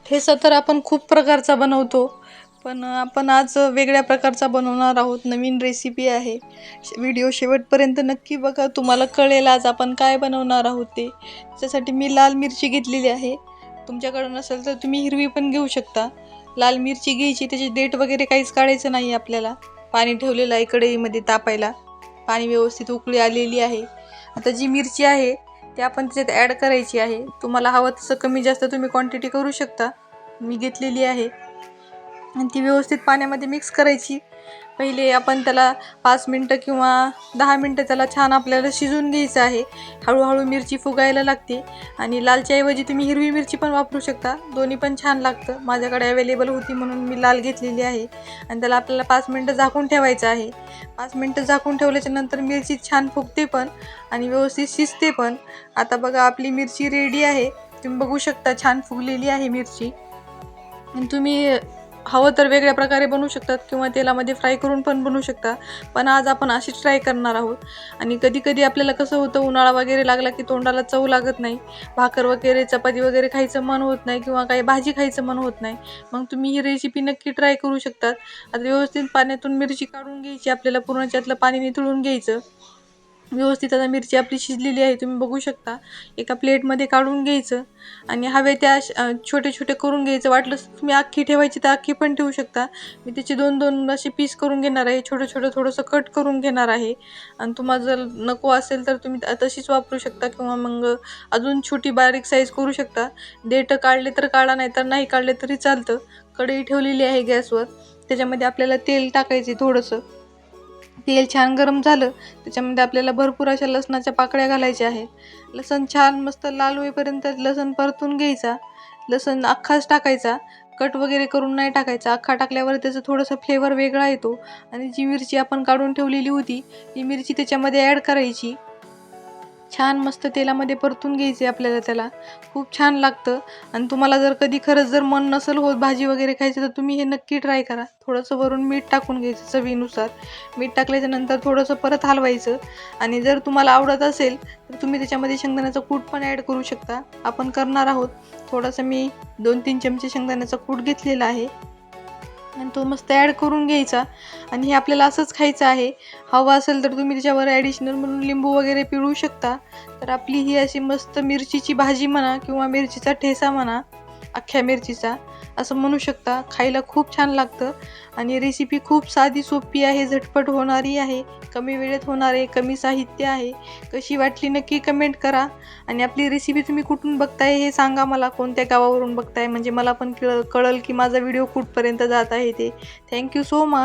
ठेचा तर आपण खूप प्रकारचा बनवतो, पण आपण आज वेगळ्या प्रकारचा बनवणार आहोत. नवीन रेसिपी आहे. व्हिडिओ शेवटपर्यंत नक्की बघा. तुम्हाला कळेल आज आपण काय बनवणार आहोत ते. त्याच्यासाठी मी लाल मिरची घेतलेली आहे. तुमच्याकडे नसेल तर तुम्ही हिरवी पण घेऊ शकता. लाल मिरची घ्यायची, त्याची देठ वगैरे काहीच काढायचं नाही आपल्याला. पाणी ठेवलेलं आहे कढईमध्ये तापायला. पाणी व्यवस्थित उकळी आलेली आहे. आता जी मिरची आहे ती आपण त्याच्यात ॲड करायची आहे. तुम्हाला हवं तसं कमी जास्त तुम्ही क्वांटिटी करू शकता. मी घेतलेली आहे आणि ती व्यवस्थित पाण्यामध्ये मिक्स करायची. पहिले आपण त्याला 5 मिनटं किंवा 10 मिनटं त्याला छान आपल्याला शिजवून घ्यायचं आहे. हळूहळू मिरची फुगायला लागते आणि लालच्याऐवजी तुम्ही हिरवी मिरची पण वापरू शकता. दोन्ही पण छान लागतं. माझ्याकडे अवेलेबल होती म्हणून मी लाल घेतलेली आहे आणि त्याला आपल्याला 5 मिनटं झाकून ठेवायचं आहे. 5 मिनटं झाकून ठेवल्याच्या नंतर मिरची छान फुगते पण आणि व्यवस्थित शिजते पण. आता बघा आपली मिरची रेडी आहे. तुम्ही बघू शकता छान फुगलेली आहे मिरची. आणि तुम्ही हवं तर वेगळ्या प्रकारे बनवू शकतात किंवा तेलामध्ये फ्राय करून पण बनवू शकता, पण आज आपण अशीच ट्राय करणार आहोत. आणि कधी कधी आपल्याला कसं होतं, उन्हाळा वगैरे लागला की तोंडाला चव लागत नाही, भाकर वगैरे चपाती वगैरे खायचं मन होत नाही किंवा काही भाजी खायचं मन होत नाही, मग तुम्ही ही रेसिपी नक्की ट्राय करू शकतात. आता व्यवस्थित पाण्यातून मिरची काढून घ्यायची, आपल्याला पूर्ण त्यातलं पाणी निथळून घ्यायचं. व्यवस्थित आता मिरची आपली शिजलेली आहे, तुम्ही बघू शकता. एका प्लेटमध्ये काढून घ्यायचं आणि हवे त्या छोटे छोटे करून घ्यायचं. वाटलंच तुम्ही अख्खी ठेवायची तर अख्खी पण ठेवू शकता. मी त्याचे 2-2 असे पीस करून घेणार आहे. छोटं छोटं थोडंसं कट करून घेणार आहे आणि तुम्हाला जर नको असेल तर तुम्ही तशीच वापरू शकता किंवा मग अजून छोटी बारीक साईज करू शकता. देठ काढले तर काढा, नाही तर नाही काढले तरी चालतं. कढई ठेवलेली आहे गॅसवर. त्याच्यामध्ये आपल्याला तेल टाकायचे थोडंसं. तेल छान गरम झालं, त्याच्यामध्ये आपल्याला भरपूर अशा लसणाच्या पाकळ्या घालायच्या आहेत. लसूण छान मस्त लाल होईपर्यंत लसूण परतून घ्यायचा. लसूण अख्खाच टाकायचा, कट वगैरे करून नाही टाकायचा. अख्खा टाकल्यावर त्याचं थोडंसं फ्लेवर वेगळा येतो. आणि जी मिरची आपण काढून ठेवलेली होती ती मिरची त्याच्यामध्ये ॲड करायची. छान मस्त तेलामध्ये परतून घ्यायचे आपल्याला. त्याला खूप छान लागतं. आणि तुम्हाला जर कधी खरंच जर मन नसेल होत भाजी वगैरे खायची तर तुम्ही हे नक्की ट्राय करा. थोडंसं वरून मीठ टाकून घ्यायचं चवीनुसार. मीठ टाकल्याच्यानंतर थोडंसं परत हलवायचं. आणि जर तुम्हाला आवडत असेल तर तुम्ही त्याच्यामध्ये शेंगदाण्याचं कूट पण ॲड करू शकता. आपण करणार आहोत. थोडंसं मी 2-3 चमचे शेंगदाण्याचा कूट घेतलेला आहे आणि तो मस्त ॲड करून घ्यायचा. आणि हे आपल्याला असंच खायचं आहे. हवं असेल तर तुम्ही त्याच्यावर ॲडिशनल म्हणून लिंबू वगैरे पिळू शकता. तर आपली ही अशी मस्त मिरचीची भाजी म्हणा किंवा मिरचीचा ठेचा म्हणा, अख्ख्या मिरचीचा असं म्हणू शकता. खायला खूप छान लागतं आणि रेसिपी खूप साधी सोपी आहे, झटपट होणारी आहे, कमी वेळेत होणार आहे, कमी साहित्य आहे. कशी वाटली नक्की कमेंट करा. आणि आपली रेसिपी तुम्ही कुठून बघताय हे सांगा मला, कोणत्या गावावरून बघताय, म्हणजे मला पण कळल की माझा व्हिडिओ कुठपर्यंत जात आहे ते. Thank you so much.